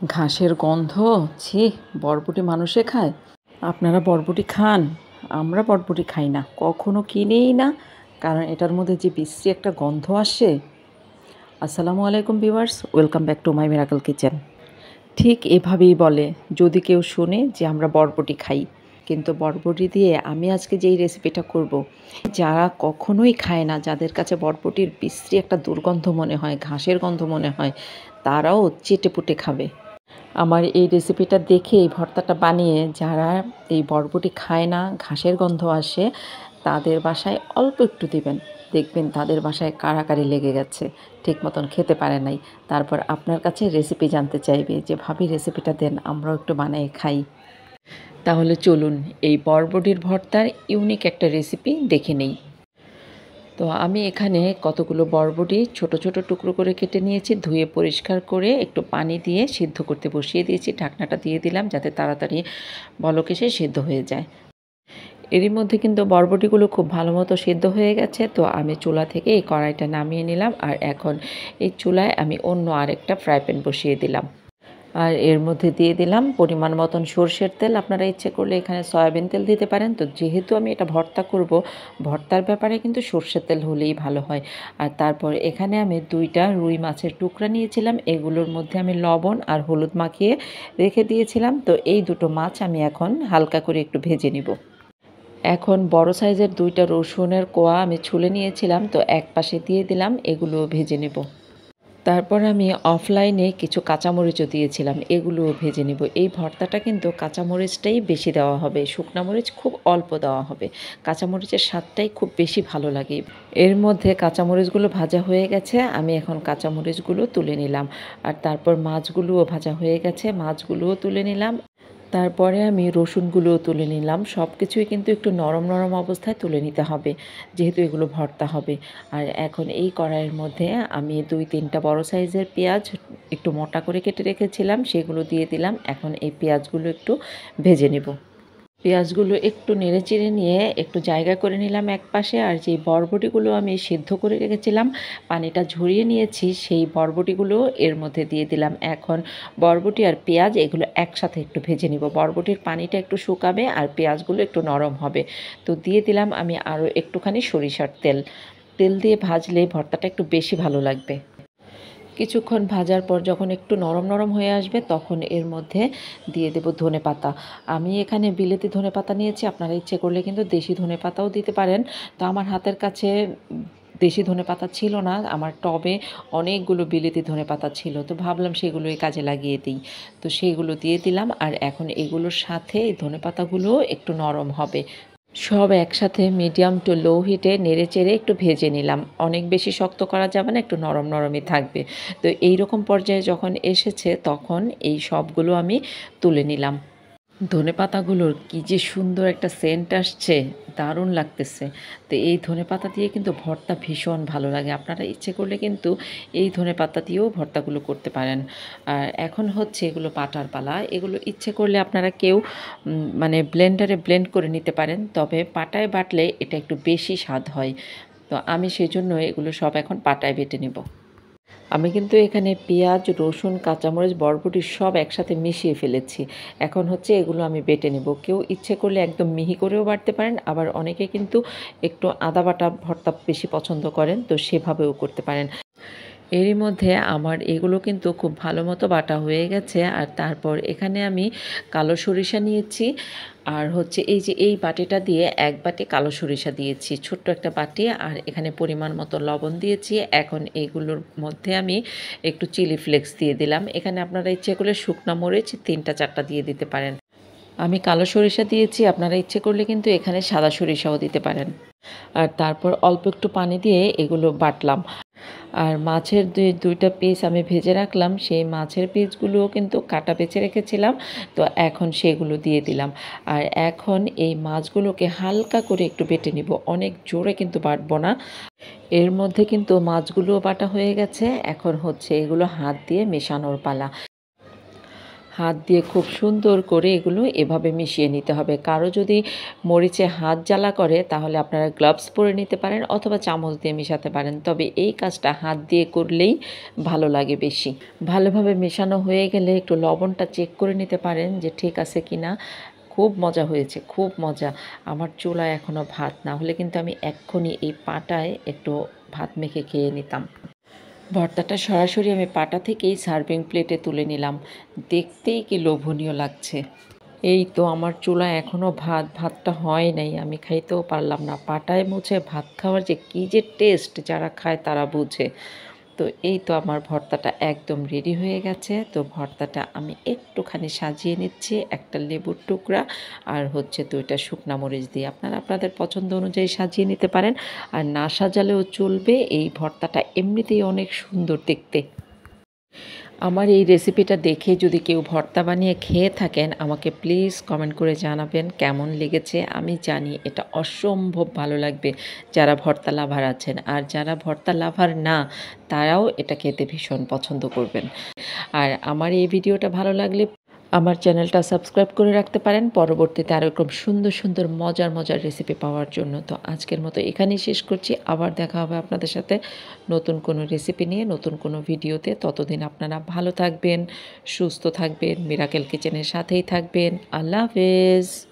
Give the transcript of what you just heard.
ঘাসের গন্ধ, ছি! বরবটি মানুষে খায়? আপনারা বরবটি খান? আমরা বরবটি খাই না, কখনো কিনেই না, কারণ এটার মধ্যে যে বিশ্রী একটা গন্ধ আসে। আসসালামু আলাইকুম viewers, welcome back to my miracle kitchen. ঠিক এভাবেই বলে যদি কেউ শোনে যে আমরা বরবটি খাই। কিন্তু বরবটি দিয়ে আমি আজকে যেই রেসিপিটা করব, যারা কখনোই খায় না, যাদের কাছে বরবটির বিশ্রী একটা দুর্গন্ধ মনে হয়, ঘাসের গন্ধ মনে হয়, তারাও চেটেপুটে খাবে। আমার এই রেসিপিটা দেখে এই ভর্তাটা বানিয়ে যারা এই বরবটি খায় না, ঘাসের গন্ধ আসে, তাদের বাসায় অল্প একটু দিবেন। দেখবেন তাদের বাসায় কাড়াকাড়ি লেগে গেছে, ঠিক মতন খেতে পারে নাই। তারপর আপনার কাছে রেসিপি জানতে চাইবে যে ভাবি রেসিপিটা দেন, আমরাও একটু বানিয়ে খাই। তাহলে চলুন এই বরবটির ভর্তার ইউনিক একটা রেসিপি দেখে নেই। তো আমি এখানে কতগুলো বরবটি ছোট ছোট টুকরো করে কেটে নিয়েছি, ধুয়ে পরিষ্কার করে একটু পানি দিয়ে সিদ্ধ করতে বসিয়ে দিয়েছি। ঢাকনাটা দিয়ে দিলাম যাতে তাড়াতাড়ি বলক এসে সিদ্ধ হয়ে যায়। এরই মধ্যে কিন্তু বরবটিগুলো খুব ভালো মতো সিদ্ধ হয়ে গেছে। তো আমি চুলা থেকে এই কড়াইটা নামিয়ে নিলাম, আর এখন এই চুলায় আমি অন্য আরেকটা ফ্রাই প্যান বসিয়ে দিলাম। আর এর মধ্যে দিয়ে দিলাম পরিমাণ মতন সরষের তেল। আপনারা ইচ্ছে করলে এখানে সয়াবিন তেল দিতে পারেন। তো যেহেতু আমি এটা ভর্তা করব, ভর্তার ব্যাপারে কিন্তু সরষের তেল হলেই ভালো হয়। আর তারপর এখানে আমি 2টা রুই মাছের টুকরা নিয়েছিলাম, এগুলোর মধ্যে আমি লবণ আর হলুদ মাখিয়ে রেখে দিয়েছিলাম। তো এই দুটো মাছ আমি এখন হালকা করে একটু ভেজে নিব। এখন বড় সাইজের 2টা রসুনের কোয়া আমি ছুলে নিয়েছিলাম, তো এক পাশে দিয়ে দিলাম, এগুলোও ভেজে নেব। তারপর আমি অফলাইনে কিছু কাঁচামরিচও দিয়েছিলাম, এগুলোও ভেজে নিব। এই ভর্তাটা কিন্তু কাঁচামরিচটাই বেশি দেওয়া হবে, শুকনা মরিচ খুব অল্প দেওয়া হবে। কাঁচামরিচের স্বাদটাই খুব বেশি ভালো লাগে। এর মধ্যে কাঁচামরিচগুলো ভাজা হয়ে গেছে, আমি এখন কাঁচামরিচগুলো তুলে নিলাম। আর তারপর মাছগুলোও ভাজা হয়ে গেছে, মাছগুলোও তুলে নিলাম। তারপরে আমি রসুনগুলোও তুলে নিলাম। সব কিছুই কিন্তু একটু নরম নরম অবস্থায় তুলে নিতে হবে, যেহেতু এগুলো ভর্তা হবে। আর এখন এই কড়াইয়ের মধ্যে আমি 2-3টা বড় সাইজের পেঁয়াজ একটু মোটা করে কেটে রেখেছিলাম, সেগুলো দিয়ে দিলাম। এখন এই পেঁয়াজগুলো একটু ভেজে নেব। পেঁয়াজগুলো একটু নেড়েচেড়ে নিয়ে একটু জায়গা করে নিলাম একপাশে। আর যেই বরবটিগুলো আমি সিদ্ধ করে রেখেছিলাম, পানিটা ঝরিয়ে নিয়েছি, সেই বরবটিগুলো এর মধ্যে দিয়ে দিলাম। এখন বরবটি আর পেঁয়াজ এগুলো একসাথে একটু ভেজে নিব। বরবটির পানিটা একটু শুকাবে আর পেঁয়াজগুলো একটু নরম হবে। তো দিয়ে দিলাম আমি আরও একটুখানি সরিষার তেল। তেল দিয়ে ভাজলে ভর্তাটা একটু বেশি ভালো লাগবে। কিছুক্ষণ ভাজার পর যখন একটু নরম নরম হয়ে আসবে, তখন এর মধ্যে দিয়ে দেব ধনেপাতা। আমি এখানে বিলেতি ধনেপাতা নিয়েছি, আপনারা ইচ্ছে করলে কিন্তু দেশি ধনেপাতাও দিতে পারেন। তো আমার হাতের কাছে দেশি ধনেপাতা ছিল না, আমার টবে অনেকগুলো বিলেতি ধনেপাতা ছিল, তো ভাবলাম সেগুলোই কাজে লাগিয়ে দিই। তো সেইগুলো দিয়ে দিলাম। আর এখন এগুলোর সাথে এই ধনেপাতাগুলো একটু নরম হবে। সব একসাথে মিডিয়াম টু লো হিটে নেড়েচেড়ে একটু ভেজে নিলাম। অনেক বেশি শক্ত করা যাবে না, একটু নরম নরমই থাকবে। তো এই রকম পর্যায়ে যখন এসেছে, তখন এই সবগুলো আমি তুলে নিলাম। ধনেপাতাগুলোর কী যে সুন্দর একটা সেন্ট আসছে, দারুণ লাগতেছে। তো এই ধনেপাতা দিয়ে কিন্তু ভর্তা ভীষণ ভালো লাগে। আপনারা ইচ্ছে করলে কিন্তু এই ধনেপাতা দিয়েও ভর্তাগুলো করতে পারেন। আর এখন হচ্ছে এগুলো বাটার পালা। এগুলো ইচ্ছে করলে আপনারা কেউ মানে ব্লেন্ডারে ব্লেন্ড করে নিতে পারেন, তবে পাটায় বাটলে এটা একটু বেশি স্বাদ হয়। তো আমি সেজন্য এগুলো সব এখন পাটায় বেটে নেব। আমি কিন্তু এখানে পেঁয়াজ, রসুন, কাঁচামরিচ, বরবটি সব একসাথে মিশিয়ে ফেলেছি। এখন হচ্ছে এগুলো আমি বেটে নেব। কেউ ইচ্ছে করলে একদম মিহি করেও বাটতে পারেন, আবার অনেকে কিন্তু একটু আদা বাটা ভর্তা বেশি পছন্দ করেন, তো সেভাবেও করতে পারেন। এরই মধ্যে আমার এগুলো কিন্তু খুব ভালো মতো বাটা হয়ে গেছে। আর তারপর এখানে আমি কালো সরিষা নিয়েছি, আর হচ্ছে এই যে এই বাটিটা দিয়ে 1 বাটি কালো সরিষা দিয়েছি, ছোট্ট একটা বাটি। আর এখানে পরিমাণ মতো লবণ দিয়েছি। এখন এইগুলোর মধ্যে আমি একটু চিলি ফ্লেক্স দিয়ে দিলাম। এখানে আপনারা ইচ্ছে করলে শুকনো মরিচ 3টা-4টা দিয়ে দিতে পারেন। আমি কালো সরিষা দিয়েছি, আপনারা ইচ্ছে করলে কিন্তু এখানে সাদা সরিষাও দিতে পারেন। আর তারপর অল্প একটু পানি দিয়ে এগুলো বাটলাম। আর মাছের 2টা পিস আমি ভেজে রাখলাম, সেই মাছের পিসগুলোও কিন্তু কাটা বেছে রেখেছিলাম। তো এখন সেগুলো দিয়ে দিলাম। আর এখন এই মাছগুলোকে হালকা করে একটু বেটে নিব, অনেক জোরে কিন্তু বাটবো না। এর মধ্যে কিন্তু মাছগুলোও বাটা হয়ে গেছে। এখন হচ্ছে এগুলো হাত দিয়ে মেশানোর পালা। হাত দিয়ে খুব সুন্দর করে এগুলো এভাবে মিশিয়ে নিতে হবে। কারো যদি মরিচে হাত জ্বালা করে তাহলে আপনারা গ্লাভস পরে নিতে পারেন অথবা চামচ দিয়ে মেশাতে পারেন। তবে এই কাজটা হাত দিয়ে করলেই ভালো লাগে বেশি। ভালোভাবে মেশানো হয়ে গেলে একটু লবণটা চেক করে নিতে পারেন যে ঠিক আছে কিনা। খুব মজা হয়েছে, খুব মজা। আমার চুলায় এখনও ভাত, না হলে কিন্তু আমি এক্ষুনি এই পাটায় একটু ভাত মেখে খেয়ে নিতাম। ভর্তাটা সরাসরি আমি পাটা থেকেই সার্ভিং প্লেটে তুলে নিলাম। দেখতেই কি লোভনীয় লাগছে। এই তো আমার চুলায় এখনও ভাতটা হয় নাই, আমি খাইতেও পারলাম না। পাটায় মুছে ভাত খাওয়ার যে কী যে টেস্ট, যারা খায় তারা বুঝে। তো এই তো আমার ভর্তাটা একদম রেডি হয়ে গেছে। তো ভর্তাটা আমি একটুখানি সাজিয়ে নিচ্ছি একটা লেবুর টুকরা আর হচ্ছে 2টা শুকনা মরিচ দিয়ে। আপনারা আপনাদের পছন্দ অনুযায়ী সাজিয়ে নিতে পারেন, আর না সাজালেও চলবে। এই ভর্তাটা এমনিতেই অনেক সুন্দর দেখতে। আমার এই রেসিপিটা দেখে যদি কেউ ভর্তা বানিয়ে খেয়ে থাকেন, আমাকে প্লিজ কমেন্ট করে জানাবেন কেমন লেগেছে। আমি জানি এটা অসম্ভব ভালো লাগবে যারা ভর্তা লাভার আছেন, আর যারা ভর্তা লাভার না তারাও এটা খেতে ভীষণ পছন্দ করবেন। আর আমার এই ভিডিওটা ভালো লাগলে আমার চ্যানেলটা সাবস্ক্রাইব করে রাখতে পারেন পরবর্তীতে আরও এরকম সুন্দর সুন্দর মজার রেসিপি পাওয়ার জন্য। তো আজকের মতো এখানেই শেষ করছি। আবার দেখা হবে আপনাদের সাথে নতুন কোনো রেসিপি নিয়ে, নতুন কোনো ভিডিওতে। ততদিন আপনারা ভালো থাকবেন, সুস্থ থাকবেন, মিরাকেল কিচেনের সাথেই থাকবেন। আল্লাহ হাফেজ।